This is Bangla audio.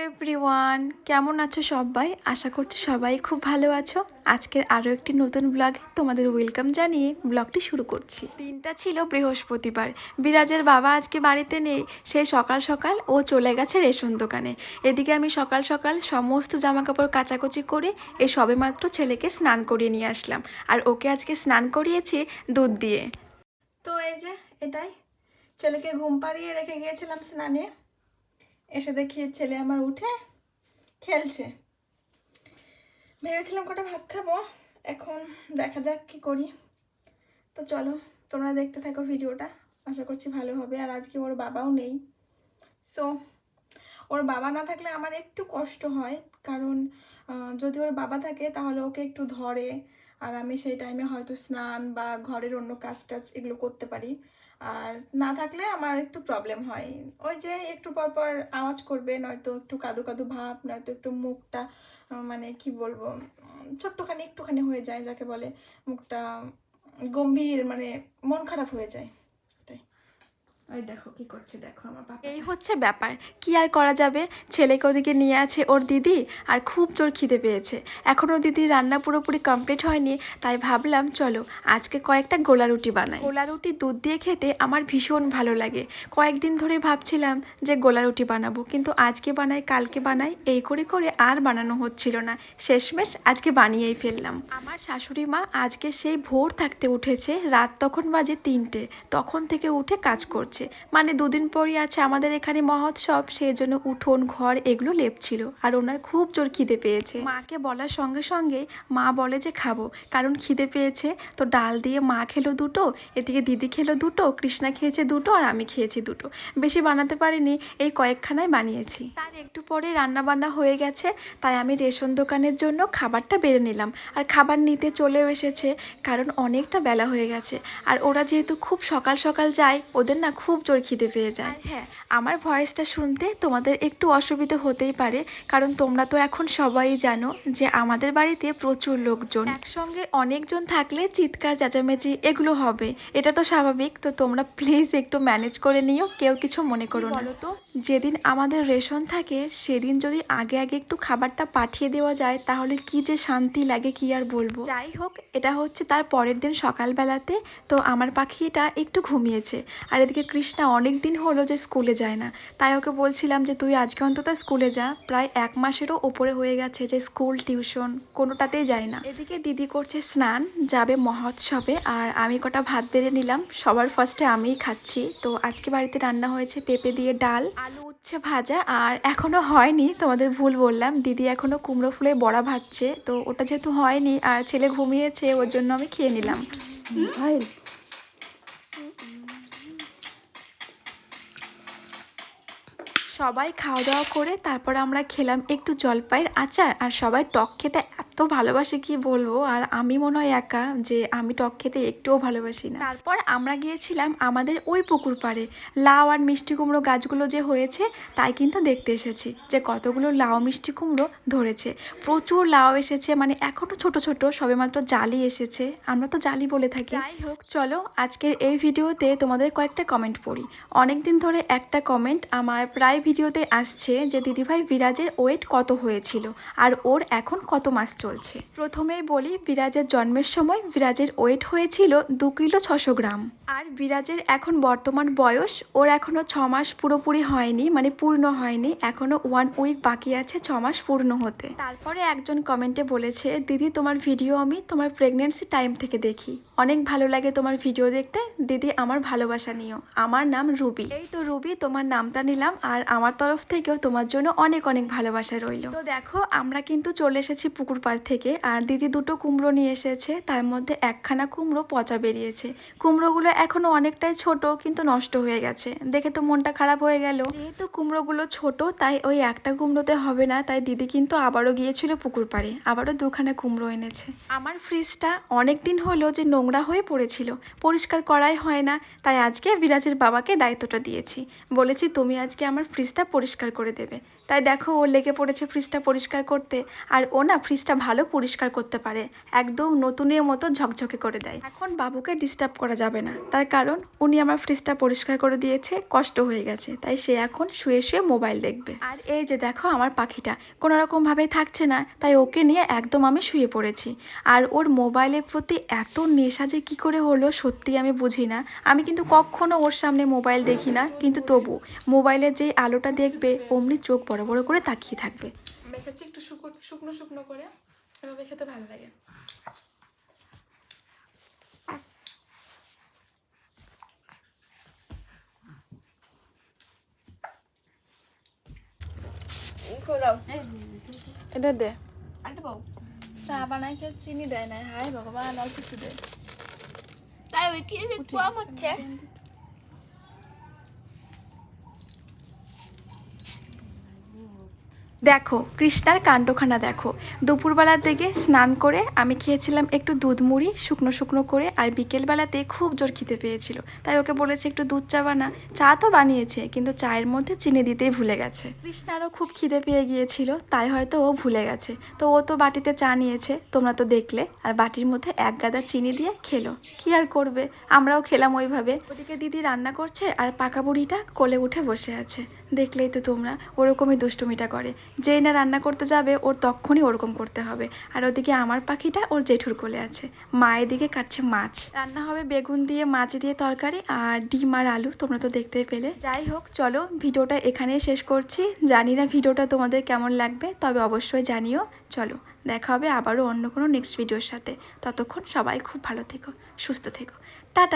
এভরিওয়ান, কেমন আছো সবাই? আশা করছি সবাই খুব ভালো আছো। আজকের আরও একটি নতুন ব্লগে তোমাদের ওয়েলকাম জানিয়ে ব্লগটি শুরু করছি। দিনটা ছিল বৃহস্পতিবার। বিরাজের বাবা আজকে বাড়িতে নেই। সেই সকাল সকাল ও চলে গেছে রেশন দোকানে। এদিকে আমি সকাল সকাল সমস্ত জামাকাপড় কাচাকুচি করে এই সবেমাত্র ছেলেকে স্নান করিয়ে নিয়ে আসলাম। আর ওকে আজকে স্নান করিয়েছি দুধ দিয়ে। তো এই যে এটাই, ছেলেকে ঘুম পাড়িয়ে রেখে গিয়েছিলাম স্নানে। এসে দেখি ছেলে আমার উঠে খেলছে। ভেবেছিলাম কটা ভাত খাবো, এখন দেখা যাক কি করি। তো চলো তোমরা দেখতে থাকো ভিডিওটা, আশা করছি ভালো হবে। আর আজকে ওর বাবাও নেই, সো ওর বাবা না থাকলে আমার একটু কষ্ট হয়, কারণ যদি ওর বাবা থাকে তাহলে ওকে একটু ধরে, আর আমি সেই টাইমে হয়তো স্নান বা ঘরের অন্য কাজ টাজ এগুলো করতে পারি। আর না থাকলে আমার একটু প্রবলেম হয়, ওই যে একটু পর পর আওয়াজ করবে, নয়তো একটু কাদু কাদু ভাব, নয়তো একটু মুখটা মানে কি বলবো, ছোট্টখানি একটুখানি হয়ে যায়, যাকে বলে মুখটা গম্ভীর, মানে মন খারাপ হয়ে যায়। ওই দেখো কি করছে, দেখো আমার বাবা। এই হচ্ছে ব্যাপার, কি আর করা যাবে। ছেলেকে ওদিকে নিয়ে আছে ওর দিদি, আর খুব জোর খিদে পেয়েছে। এখনও দিদির রান্না পুরোপুরি কমপ্লিট হয়নি, তাই ভাবলাম চলো আজকে কয়েকটা গোলা রুটি বানাই। গোলা রুটি দুধ দিয়ে খেতে আমার ভীষণ ভালো লাগে। কয়েকদিন ধরে ভাবছিলাম যে গোলা রুটি বানাবো, কিন্তু আজকে বানাই কালকে বানাই এই করে করে আর বানানো হচ্ছিল না। শেষমেশ আজকে বানিয়েই ফেললাম। আমার শাশুড়ি মা আজকে সেই ভোর থাকতে উঠেছে, রাত তখন বাজে 3টে, তখন থেকে উঠে কাজ করছে। মানে দুদিন পরই আছে আমাদের এখানে মহোৎসব, সেই জন্য উঠোন ঘর এগুলো লেপছিল। আর ওনার খুব জোর খিদে পেয়েছে। মাকে বলার সঙ্গে সঙ্গে মা বলে যে খাবো, কারণ খিদে পেয়েছে। তো ডাল দিয়ে মা খেলো দুটো, এদিকে দিদি খেলো দুটো, কৃষ্ণা খেয়েছে দুটো, আর আমি খেয়েছি দুটো। বেশি বানাতে পারিনি, এই কয়েকখানায় বানিয়েছি। তার একটু পরে রান্না বান্না হয়ে গেছে, তাই আমি রেশন দোকানের জন্য খাবারটা বেড়ে নিলাম। আর খাবার নিতে চলেও এসেছে, কারণ অনেকটা বেলা হয়ে গেছে। আর ওরা যেহেতু খুব সকাল সকাল যায়, ওদের না খুব জোর খিদে পেয়ে যায়। হ্যাঁ, আমার ভয়েসটা শুনতে তোমাদের একটু অসুবিধা হতেই পারে, কারণ তোমরা তো এখন সবাই জানো যে আমাদের বাড়িতে প্রচুর লোকজন, একসঙ্গে অনেকজন থাকলে চিৎকার চেঁচামেচি এগুলো হবে, এটা তো স্বাভাবিক। তো তোমরা প্লিজ একটু ম্যানেজ করে নিও, কেউ কিছু মনে করো না। বলো তো, যেদিন আমাদের রেশন থাকে সেদিন যদি আগে আগে একটু খাবারটা পাঠিয়ে দেওয়া যায় তাহলে কি যে শান্তি লাগে, কি আর বলবো। যাই হোক, এটা হচ্ছে তার পরের দিন সকালবেলাতে। তো আমার পাখিটা একটু ঘুমিয়েছে। আর এদিকে কৃষ্ণা অনেক দিন হলো যে স্কুলে যায় না, তাই ওকে বলছিলাম যে তুই আজকে অন্তত স্কুলে যা। প্রায় 1 মাসেরও ওপরে হয়ে গেছে যে স্কুল টিউশন কোনোটাতেই যায় না। এদিকে দিদি করছে স্নান, যাবে মহোৎসবে, আর আমি কটা ভাত বেড়ে নিলাম। সবার ফার্স্টে আমিই খাচ্ছি। তো আজকে বাড়িতে রান্না হয়েছে পেঁপে দিয়ে ডাল, আলু উচ্ছে ভাজা, আর এখনও হয়নি, তোমাদের ভুল বললাম, দিদি এখনও কুমড়ো ফুলে বড়া ভাজছে। তো ওটা যেহেতু হয়নি আর ছেলে ঘুমিয়েছে, ওর জন্য আমি খেয়ে নিলাম। ভাই সবাই খাওয়া দাওয়া করে তারপর আমরা খেলাম একটু জলপাইয়ের আচার। আর সবাই টক খেতে এত ভালোবাসে কি বলবো, আর আমি মনে হয় একা যে আমি টক খেতে একটুও ভালোবাসি না। তারপর আমরা গিয়েছিলাম আমাদের ওই পুকুর পাড়ে, লাউ আর মিষ্টি কুমড়ো গাছগুলো যে হয়েছে তাই কিন্তু দেখতে এসেছি যে কতগুলো লাউ মিষ্টি কুমড়ো ধরেছে। প্রচুর লাউ এসেছে, মানে এখনও ছোট ছোট, সবেমাত্র জালি এসেছে, আমরা তো জালি বলে থাকি। যাই হোক, চলো আজকের এই ভিডিওতে তোমাদের কয়েকটা কমেন্ট পড়ি। অনেক দিন ধরে একটা কমেন্ট আমার প্রায় ভিডিওতে আসছে যে দিদিভাই বিরাজের ওয়েট কত হয়েছিল আর ওর এখন কত মাস চলছে। প্রথমেই বলি, বিরাজের জন্মের সময় বিরাজের ওয়েট হয়েছিল 2 কিলো 600 গ্রাম। আর বিরাজের এখন বর্তমান বয়স, ওর এখনও 6 মাস পুরোপুরি হয়নি, মানে পূর্ণ হয়নি, এখনও 1 উইক বাকি আছে 6 মাস পূর্ণ হতে। তারপরে একজন কমেন্টে বলেছে, দিদি তোমার ভিডিও আমি তোমার প্রেগনেন্সি টাইম থেকে দেখি, অনেক ভালো লাগে তোমার ভিডিও দেখতে, দিদি আমার ভালোবাসা নিও। আমার নাম রুবি। এই তো রুবি, তোমার নামটা নিলাম, আর আমার তরফ থেকেও তোমার জন্য অনেক অনেক ভালোবাসা রইল। তো দেখো, আমরা কিন্তু চলে এসেছি পুকুর পাড় থেকে, আর দিদি দুটো কুমড়ো নিয়ে এসেছে, তার মধ্যে একখানা কুমড়ো পচা বেরিয়েছে। কুমড়োগুলো এখনো অনেকটাই ছোট, কিন্তু নষ্ট হয়ে গেছে, দেখে তো মনটা খারাপ হয়ে গেল। যেহেতু কুমড়োগুলো ছোট, তাই ওই একটা কুমড়োতে হবে না, তাই দিদি কিন্তু আবারও গিয়েছিল পুকুর পাড়ে, আবারও 2খানা কুমড়ো এনেছে। আমার ফ্রিজটা অনেক দিন হলো যে নোংরা হয়ে পড়েছিল, পরিষ্কার করাই হয় না, তাই আজকে বিরাজের বাবাকে দায়িত্বটা দিয়েছি। বলেছি তুমি আজকে আমার ফ্রিজটা পরিষ্কার করে দেবে, তাই দেখো ও লেগে পড়েছে ফ্রিজটা পরিষ্কার করতে। আর ও না ফ্রিজটা ভালো পরিষ্কার করতে পারে, একদম নতুনের মতো ঝকঝকে করে দেয়। এখন বাবুকে ডিস্টার্ব করা যাবে না, তার কারণ উনি আমার ফ্রিজটা পরিষ্কার করে দিয়েছে, কষ্ট হয়ে গেছে, তাই সে এখন শুয়ে শুয়ে মোবাইল দেখবে। আর এই যে দেখো আমার পাখিটা কোনো রকমভাবেই থাকছে না, তাই ওকে নিয়ে একদম আমি শুয়ে পড়েছি। আর ওর মোবাইলের প্রতি এত নেশা যে কী করে হলো সত্যি আমি বুঝি না। আমি কিন্তু কখনো ওর সামনে মোবাইল দেখি না, কিন্তু তবু মোবাইলের যে আলোটা দেখবে অমনি চোখ বড় বড় করে তাকিয়ে থাকবে। মেখেছি একটু শুকনো শুকনো করে, এভাবে খেতে ভালো লাগে। এটা দে, চা বানাইছে চিনি দেয় না, হায় ভগবান অল্প একটু দে। তাই ওই কি যে কম হচ্ছে। দেখো কৃষ্ণার কাণ্ডখানা দেখো। দুপুরবেলার দিকে স্নান করে আমি খেয়েছিলাম একটু দুধ মুড়ি শুকনো শুকনো করে, আর বিকেলবেলাতে খুব জোর খিদে পেয়েছিল, তাই ওকে বলেছে একটু দুধ চা বানা। চা তো বানিয়েছে, কিন্তু চায়ের মধ্যে চিনি দিতেই ভুলে গেছে। কৃষ্ণারও খুব খিদে পেয়ে গিয়েছিল, তাই হয়তো ও ভুলে গেছে। তো ও তো বাটিতে চা নিয়েছে, তোমরা তো দেখলে, আর বাটির মধ্যে এক গাদা চিনি দিয়ে খেলো। কি আর করবে, আমরাও খেলাম ওইভাবে। ওদিকে দিদি রান্না করছে আর পাকা বুড়িটা কোলে উঠে বসে আছে। দেখলেই তো তোমরা, ওরকমই দুষ্টুমিটা করে। যেই না রান্না করতে যাবে ওর তখনই ওরকম করতে হবে। আর ওদিকে আমার পাখিটা ওর জেঠুর কোলে আছে, মা এদিকে কাটছে মাছ। রান্না হবে বেগুন দিয়ে মাছ দিয়ে তরকারি, আর ডিম আর আলু, তোমরা তো দেখতেই পেলে। যাই হোক চলো ভিডিওটা এখানেই শেষ করছি। জানি না ভিডিওটা তোমাদের কেমন লাগবে, তবে অবশ্যই জানিও। চলো দেখা হবে আবারও অন্য কোনো নেক্সট ভিডিওর সাথে। ততক্ষণ সবাই খুব ভালো থেকো, সুস্থ থেকো, টাটা।